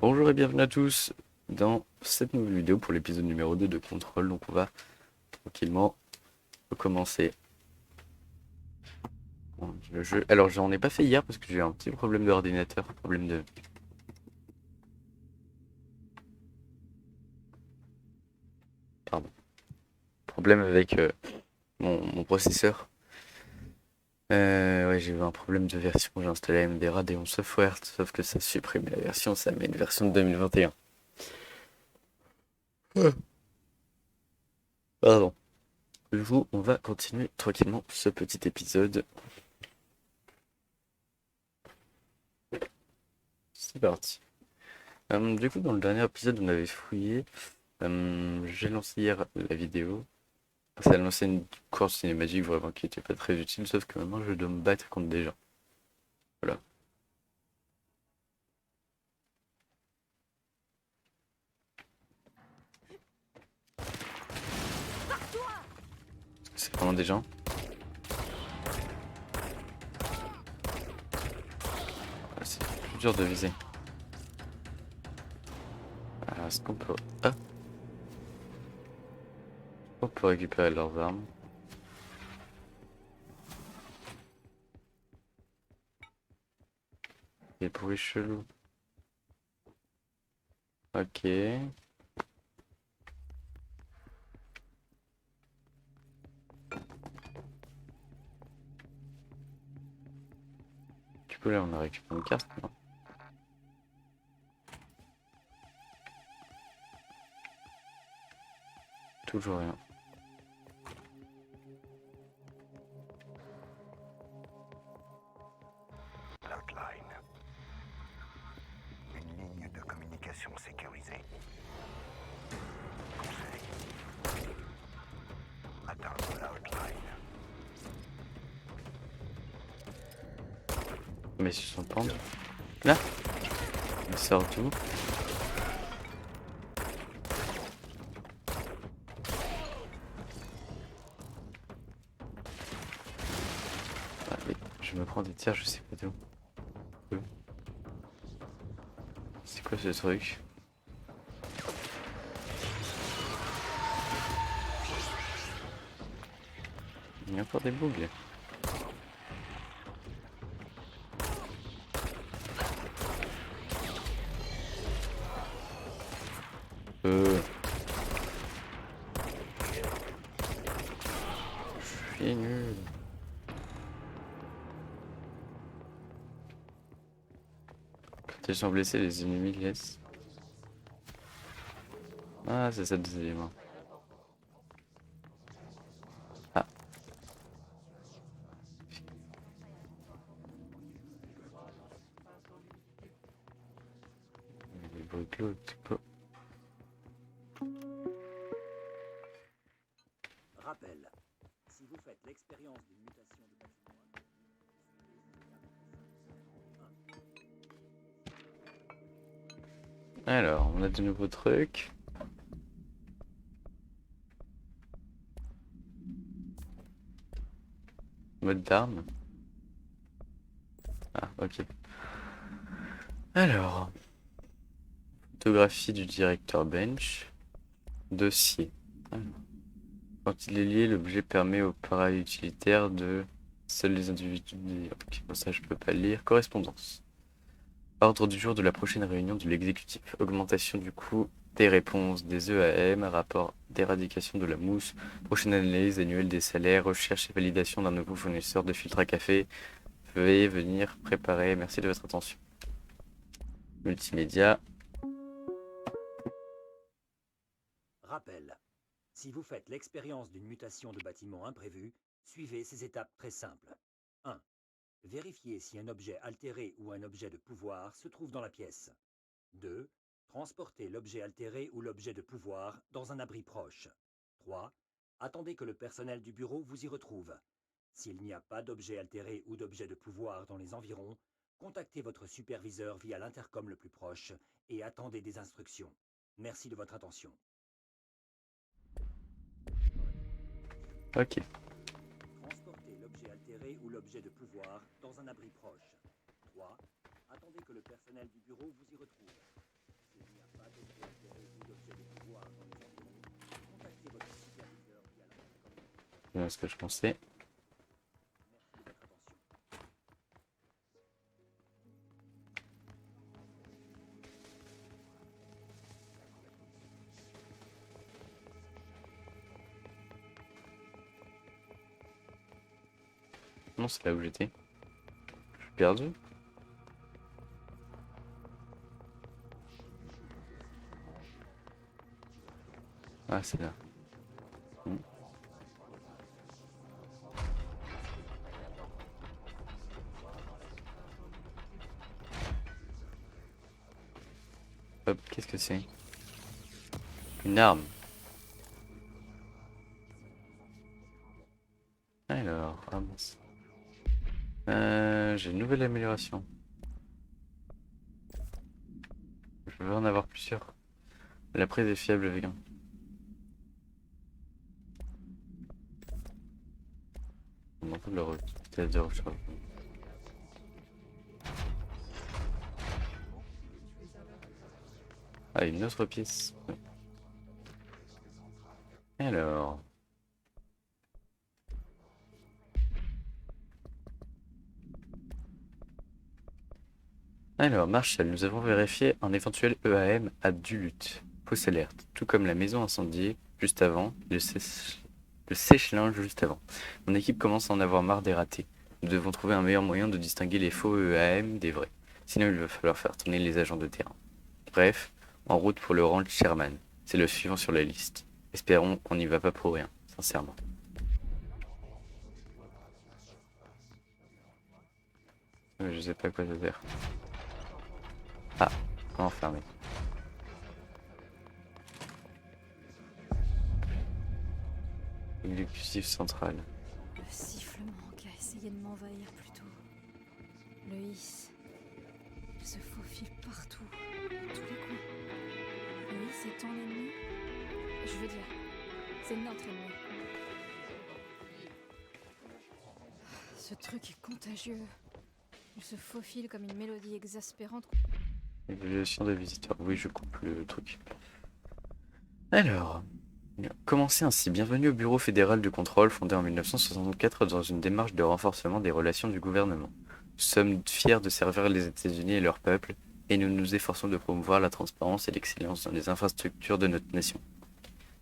Bonjour et bienvenue à tous dans cette nouvelle vidéo pour l'épisode numéro 2 de Control. Donc on va tranquillement recommencer le jeu. Alors j'en ai pas fait hier parce que j'ai eu un petit problème d'ordinateur, pardon, problème avec mon processeur. Ouais, j'ai eu un problème de version, j'ai installé AMD Radeon Software, sauf que ça supprime la version, ça met une version de 2021. Pardon. Du coup, on va continuer tranquillement ce petit épisode. C'est parti. Du coup, dans le dernier épisode, on avait fouillé. J'ai lancé hier la vidéo. Ça a lancé une course cinématique vraiment qui était pas très utile, sauf que maintenant je dois me battre contre des gens. Voilà. C'est vraiment des gens. Ah, c'est plus dur de viser. Ah, est-ce qu'on peut... Ah, on peut récupérer leurs armes. Des bruits chelous. Ok. Du coup là on a récupéré une carte. Non. Toujours rien. L'outline. Une ligne de communication sécurisée. Conseil. Atteindre l'outline. Mais ils se sont pendus. Là, il sort d'où? Ah, mais je me prends des tirs, je sais pas d'où. C'est quoi ce truc? Il y a encore des bugs. Euh... Je suis nul. Quand ils sont blessés, les ennemis laissent. Ah, c'est ça des éléments. Ah, les bruits de l'autre. Rappel. Si vous faites l'expérience d'une mutation de patrimoine, Alors, on a de nouveaux trucs. Mode d'arme. Ah, ok. Alors, photographie du directeur Bench. Dossier. Alors, quand il est lié, l'objet permet aux para-utilitaires de... Seuls les individus... Ok, bon, ça je peux pas le lire. Correspondance. Ordre du jour de la prochaine réunion de l'exécutif. Augmentation du coût des réponses des EAM, rapport d'éradication de la mousse, prochaine analyse annuelle des salaires, recherche et validation d'un nouveau fournisseur de filtres à café. Veuillez venir préparer. Merci de votre attention. Multimédia. rappel. Si vous faites l'expérience d'une mutation de bâtiment imprévu, suivez ces étapes très simples. 1. Vérifiez si un objet altéré ou un objet de pouvoir se trouve dans la pièce. 2. Transportez l'objet altéré ou l'objet de pouvoir dans un abri proche. 3. Attendez que le personnel du bureau vous y retrouve. S'il n'y a pas d'objet altéré ou d'objet de pouvoir dans les environs, contactez votre superviseur via l'intercom le plus proche et attendez des instructions. Merci de votre attention. Ok. Transportez l'objet altéré ou l'objet de pouvoir dans un abri proche. 3. Attendez que le personnel du bureau vous y retrouve. C'est ce que je pensais. Non, c'est là où j'étais. Je suis perdu. Ah, c'est là. Hmm. Hop, qu'est-ce que c'est? Une arme. Alors, ah mince. J'ai une nouvelle amélioration. Je veux en avoir plusieurs. La prise est fiable avec un. On peut le vitesse de recharge. Ah, une autre pièce. Alors. Alors, Marshall, nous avons vérifié un éventuel EAM à Duluth. Fausse alerte. Tout comme la maison incendiée juste avant, le sèche-linge juste avant. Mon équipe commence à en avoir marre des ratés. Nous devons trouver un meilleur moyen de distinguer les faux EAM des vrais. Sinon, il va falloir faire tourner les agents de terrain. Bref, en route pour le ranch Sherman. C'est le suivant sur la liste. Espérons qu'on n'y va pas pour rien, sincèrement. Je sais pas à quoi ça sert. Ah, enfermé. L'exécutif central. Le sifflement qui a essayé de m'envahir plus tôt. Le hisse. Il se faufile partout, dans tous les coins. Le hisse est ton ennemi. Je veux dire, c'est notre ennemi. Ce truc est contagieux. Il se faufile comme une mélodie exaspérante. Évaluation des visiteurs. Oui, je coupe le truc. Alors, commencez ainsi. Bienvenue au Bureau fédéral du contrôle, fondé en 1964 dans une démarche de renforcement des relations du gouvernement. Nous sommes fiers de servir les États-Unis et leur peuple, et nous nous efforçons de promouvoir la transparence et l'excellence dans les infrastructures de notre nation.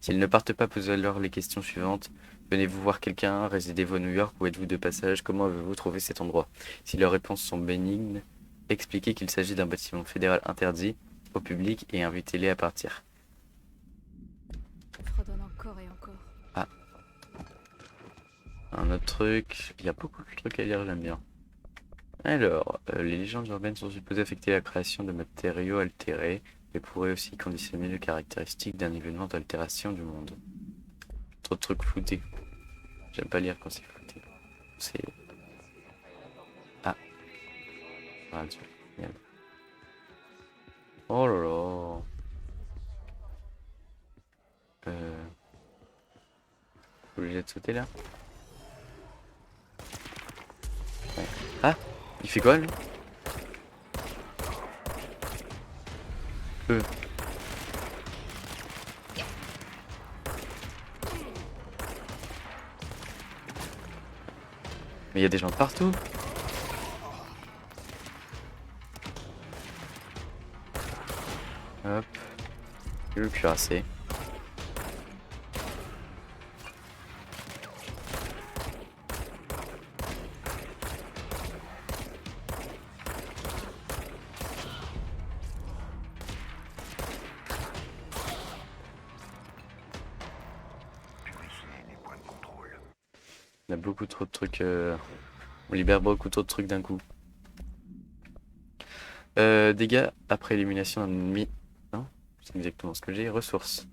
S'ils ne partent pas, posez alors les questions suivantes. Venez-vous voir quelqu'un? Résidez-vous à New York ou êtes-vous de passage? Comment avez-vous trouvé cet endroit? Si leurs réponses sont bénignes, expliquez qu'il s'agit d'un bâtiment fédéral interdit au public et invitez-les à partir. Fredonne encore et encore. Ah. Un autre truc. Il y a beaucoup de trucs à lire, j'aime bien. Alors, les légendes urbaines sont supposées affecter la création de matériaux altérés et pourraient aussi conditionner les caractéristiques d'un événement d'altération du monde. Trop de trucs floutés. J'aime pas lire quand c'est flouté. C'est... Ah. Ah, Dieu. Merde. Oh là là. Obligé de sauter là. Ouais. Ah, il fait quoi lui? Mais il y a des gens de partout. Hop. Je vais le cuirasser. Purifier les points de contrôle. On a beaucoup trop de trucs. On libère beaucoup trop de trucs d'un coup. Dégâts après élimination d'un ennemi. Non, c'est exactement ce que j'ai. Ressources.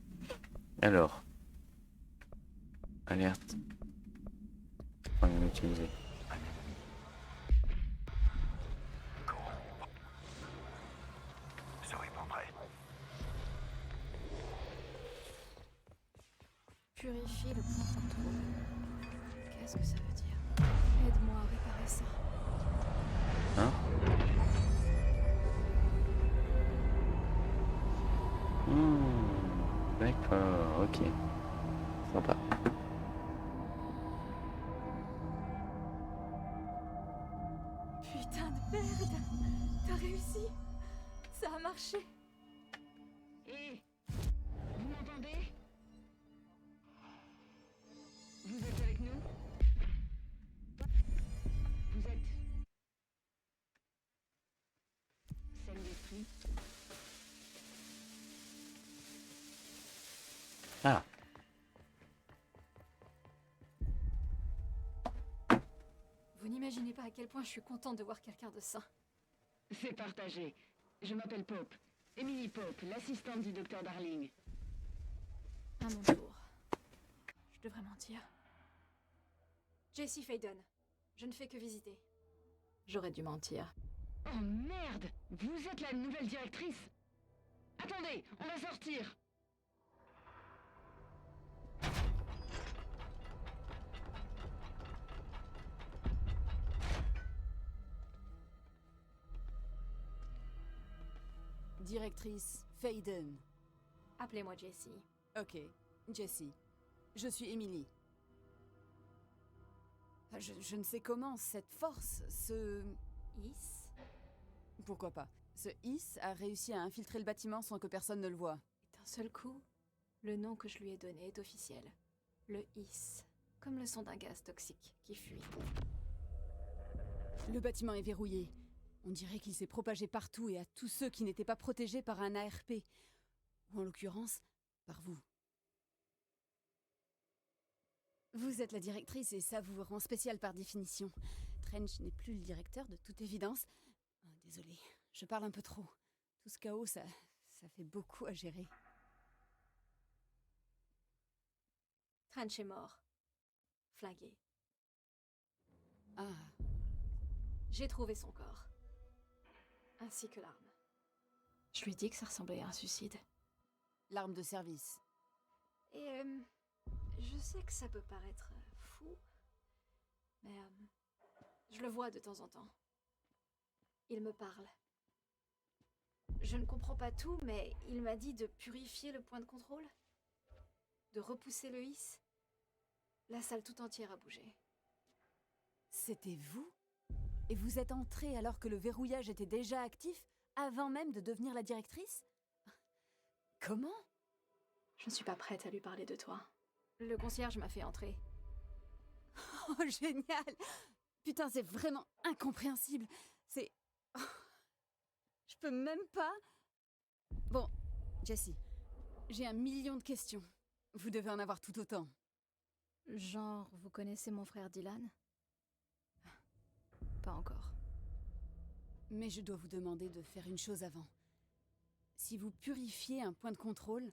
Alors. Alerte. On va utiliser. Un ennemi. Corrompre. Se répandrait. Purifie le point de contrôle. Qu'est-ce que ça veut dire? Aide-moi à réparer ça. Hein? Hmm, d'accord, ok. Sympa. marché. Hé, vous m'entendez? Vous êtes avec nous? Vous êtes... Scène d'esprit? Ah, Vous n'imaginez pas à quel point je suis contente de voir quelqu'un de sain. C'est partagé. Je m'appelle Pope. Emily Pope, l'assistante du docteur Darling. À mon tour. Je devrais mentir. Jessie Faden. Je ne fais que visiter. J'aurais dû mentir. Oh merde! Vous êtes la nouvelle directrice? Attendez, on va sortir! Directrice Faden. Appelez-moi Jessie. Ok, Jessie. Je suis Emily. Je ne sais comment cette force, Is. Pourquoi pas. Ce Is a réussi à infiltrer le bâtiment sans que personne ne le voie. Et d'un seul coup, le nom que je lui ai donné est officiel. Le Is. Comme le son d'un gaz toxique qui fuit. Le bâtiment est verrouillé. On dirait qu'il s'est propagé partout et à tous ceux qui n'étaient pas protégés par un ARP. Ou en l'occurrence, par vous. Vous êtes la directrice et ça vous rend spécial par définition. Trench n'est plus le directeur de toute évidence. Désolée, je parle un peu trop. Tout ce chaos, ça fait beaucoup à gérer. Trench est mort. Flingué. Ah, J'ai trouvé son corps. Ainsi que l'arme. Je lui dis que ça ressemblait à un suicide. l'arme de service. Et je sais que ça peut paraître fou, mais je le vois de temps en temps. Il me parle. Je ne comprends pas tout, mais il m'a dit de purifier le point de contrôle, de repousser le hisse. La salle tout entière a bougé. C'était vous? Et vous êtes entrée alors que le verrouillage était déjà actif, avant même de devenir la directrice? Comment? Je ne suis pas prête à lui parler de toi. Le concierge m'a fait entrer. Oh, génial! Putain, c'est vraiment incompréhensible. C'est... Oh, je peux même pas... Bon, Jessie, j'ai 1 million de questions. Vous devez en avoir tout autant. Genre, vous connaissez mon frère Dylan? Pas encore. Mais je dois vous demander de faire une chose avant. Si vous purifiez un point de contrôle,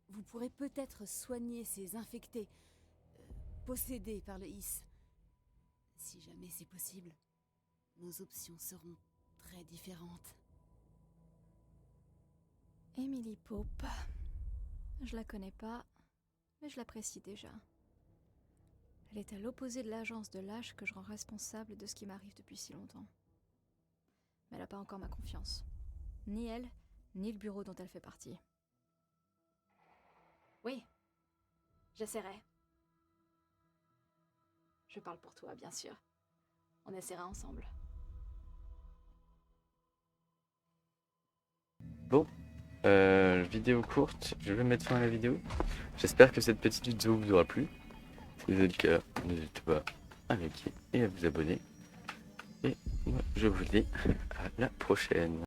vous pourrez peut-être soigner ces infectés, possédés par le Is. Si jamais c'est possible, nos options seront très différentes. Emily Pope. Je la connais pas, mais je l'apprécie déjà. Elle est à l'opposé de l'agence de lâche que je rends responsable de ce qui m'arrive depuis si longtemps. Mais elle n'a pas encore ma confiance. Ni elle, ni le bureau dont elle fait partie. Oui, j'essaierai. Je parle pour toi, bien sûr. On essaiera ensemble. bon. Vidéo courte, je vais mettre fin à la vidéo. J'espère que cette petite vidéo vous aura plu. Si c'est le cas, n'hésitez pas à liker et à vous abonner. Et moi, je vous dis à la prochaine.